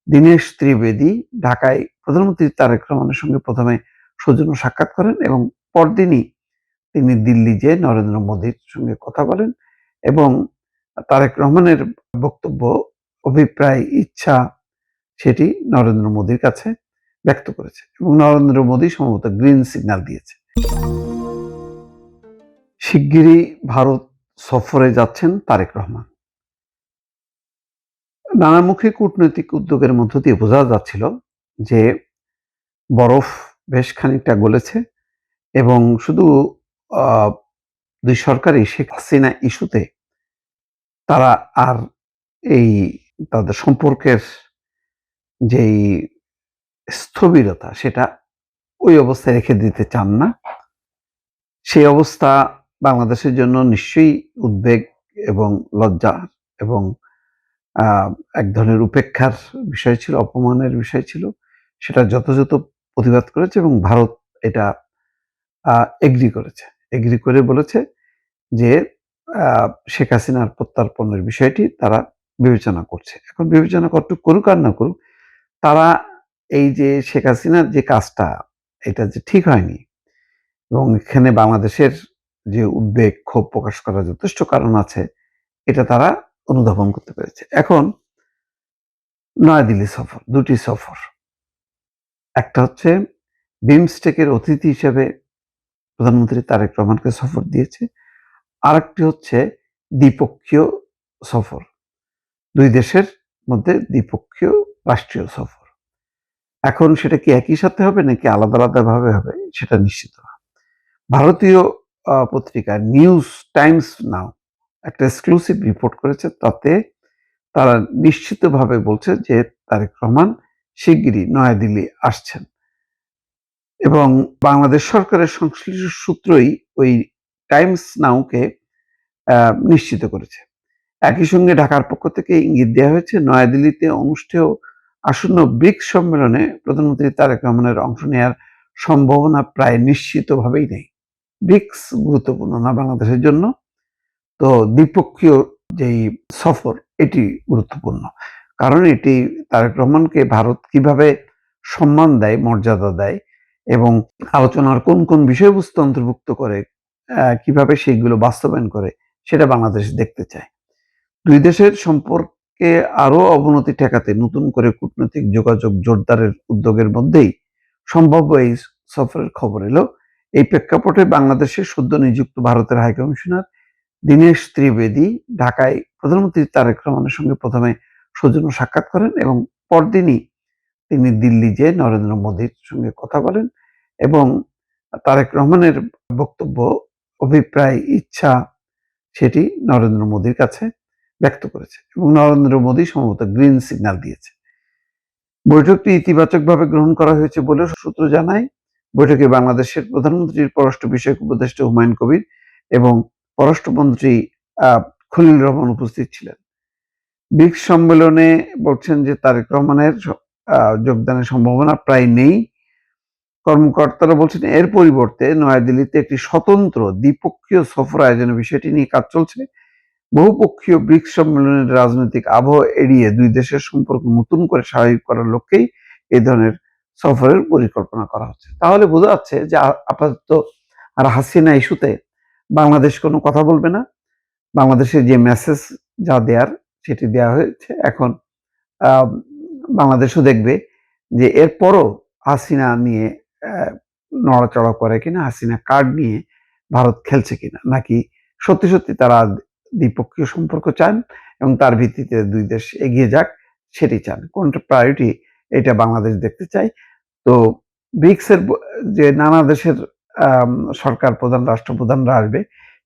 দীনেশ ত্রিবেদী ঢাকায় প্রধানমন্ত্রী তারেক রহমানের সঙ্গে প্রথমে সৌজন্য সাক্ষাৎ করেন এবং পরদিনই তিনি দিল্লি যেয়ে নরেন্দ্র মোদীর সঙ্গে কথা বলেন এবং তারেক রহমানের বক্তব্য, অভিপ্রায়, ইচ্ছা সেটি নরেন্দ্র মোদীর কাছে ব্যক্ত করেছে এবং নরেন্দ্র মোদী সম্ভবত গ্রিন সিগন্যাল দিয়েছে। শিগগিরই ভারত সফরে যাচ্ছেন তারেক রহমান। নানামুখী কূটনৈতিক উদ্যোগের মধ্য দিয়ে বোঝা যাচ্ছিল যে বরফ বেশ খানিকটা গলেছে এবং শুধু দুই সরকারই শেখ হাসিনা ইস্যুতে তারা আর এই তাদের সম্পর্কের যেই স্থবিরতা সেটা ওই অবস্থায় রেখে দিতে চান না। সেই অবস্থা বাংলাদেশের জন্য নিশ্চয়ই উদ্বেগ এবং লজ্জা এবং এক ধরনের উপেক্ষার বিষয় ছিল, অপমানের বিষয় ছিল। সেটা যথাযথ প্রতিবাদ করেছে এবং ভারত এটা এগ্রি করেছে। এগ্রি করে বলেছে যে শেখ হাসিনার প্রত্যর্পণের বিষয়টি তারা বিবেচনা করছে। এখন বিবেচনা কতটুকু করুক আর না করুক, তারা এই যে শেখ হাসিনার যে কাজটা, এটা যে ঠিক হয়নি এবং এখানে বাংলাদেশের যে উদ্বেগ, ক্ষোভ প্রকাশ করার যথেষ্ট কারণ আছে, এটা তারা অনুধাবন করতে পেরেছে। এখন নয়াদিল্লি সফর, দুটি সফর। একটা হচ্ছে বিমস্টেকের অতিথি হিসেবে প্রধানমন্ত্রী তারেক রহমানকে সফর দিয়েছে। আরেকটি হচ্ছে দ্বিপক্ষীয় সফর, দুই দেশের মধ্যে দ্বিপক্ষীয় রাষ্ট্রীয় সফর। এখন সেটা কি একই সাথে হবে নাকি আলাদা আলাদা ভাবে হবে সেটা নিশ্চিত না। ভারতীয় পত্রিকা নিউজ টাইমস নাও একটা এক্সক্লুসিভ রিপোর্ট করেছে, তাতে তারা নিশ্চিতভাবে বলছে যে তারেক রহমান শিগগিরই নয়াদিল্লি আসছেন এবং বাংলাদেশ সরকারের সংশ্লিষ্ট সূত্রই ওই টাইমস নাওকে নিশ্চিত করেছে। একই সঙ্গে ঢাকার পক্ষ থেকে ইঙ্গিত দেওয়া হয়েছে নয়াদিল্লিতে অনুষ্ঠেয় আসন্ন ব্রিক্স সম্মেলনে প্রধানমন্ত্রী তারেক রহমানের অংশ নেওয়ার সম্ভাবনা প্রায় নিশ্চিতভাবেই নেই। ব্রিক্স গুরুত্বপূর্ণ না বাংলাদেশের জন্য, তো দ্বিপক্ষীয় যেই সফর এটি গুরুত্বপূর্ণ, কারণ এটি তারেক রহমানকে ভারত কিভাবে সম্মান দেয়, মর্যাদা দেয় এবং আলোচনার কোন কোন বিষয়বস্তু অন্তর্ভুক্ত করে, কিভাবে সেইগুলো বাস্তবায়ন করে, সেটা বাংলাদেশ দেখতে চায়। দুই দেশের সম্পর্কে আরো অবনতি ঠেকাতে নতুন করে কূটনৈতিক যোগাযোগ জোরদারের উদ্যোগের মধ্যেই সম্ভাব্য এই সফরের খবর এলো। এই প্রেক্ষাপটে বাংলাদেশের সদ্য নিযুক্ত ভারতের হাইকমিশনার দীনেশ ত্রিবেদী ঢাকায় প্রধানমন্ত্রী তারেক রহমানের সঙ্গে প্রথমে সৌজন্য সাক্ষাৎ করেন এবং পরদিনই তিনি দিল্লি যেয়ে নরেন্দ্র মোদীর সঙ্গে কথা বলেন এবং তারেক রহমানের বক্তব্য, অভিপ্রায়, ইচ্ছা সেটি নরেন্দ্র মোদীর কাছে ব্যক্ত করেছে এবং নরেন্দ্র মোদী সম্ভবত গ্রিন সিগন্যাল দিয়েছে। বৈঠকটি ইতিবাচকভাবে গ্রহণ করা হয়েছে বলে সূত্র জানায়। বৈঠকে বাংলাদেশের প্রধানমন্ত্রীর পররাষ্ট্র বিষয়ক উপদেষ্টা হুমায়ুন কবির এবং পররাষ্ট্রমন্ত্রী খলিল রহমান উপস্থিত ছিলেন। ব্রিক্স সম্মেলনে বলছেন যে তারেক রহমানের যোগদানের সম্ভাবনা প্রায় নেই। কর্মকর্তারা বলছেন এর পরিবর্তে নয়াদিল্লিতে একটি স্বতন্ত্র দ্বিপক্ষীয় সফর আয়োজনের বিষয়টি নিয়ে কাজ চলছে। বহুপক্ষীয় ব্রিক্স সম্মেলনের রাজনৈতিক আবহ এড়িয়ে দুই দেশের সম্পর্ক নতুন করে স্বাভাবিক করার লক্ষ্যেই এই ধরনের সফরের পরিকল্পনা করা হচ্ছে। তাহলে বোঝা যাচ্ছে যে আপাতত আর হাসিনা ইস্যুতে বাংলাদেশ কোনো কথা বলবে না। বাংলাদেশের যে মেসেজ যা দেয়ার সেটি দেওয়া হয়েছে। এখন বাংলাদেশও দেখবে যে এরপরও হাসিনা নিয়ে নড়াচড়া করে কিনা, হাসিনা কার্ড নিয়ে ভারত খেলছে কিনা, নাকি সত্যি সত্যি তারা দ্বিপক্ষীয় সম্পর্ক চান এবং তার ভিত্তিতে দুই দেশ এগিয়ে যাক সেটি চান। কোনটা প্রায়োরিটি এটা বাংলাদেশ দেখতে চাই। তো ব্রিক্সের যে নানা দেশের সরকার প্রধান, রাষ্ট্রপ্রধানরা আসবে,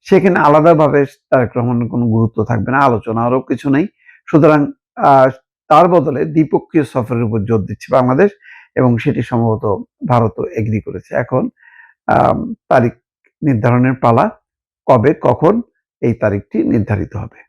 সেখানে আলাদাভাবে তারেক রহমানের কোনো গুরুত্ব থাকবে না, আলোচনারও কিছু নেই। সুতরাং তার বদলে দ্বিপক্ষীয় সফরের উপর জোর দিচ্ছে বাংলাদেশ এবং সেটি সম্ভবত ভারতও এগ্রি করেছে। এখন তারিখ নির্ধারণের পালা, কবে কখন এই তারিখটি নির্ধারিত হবে।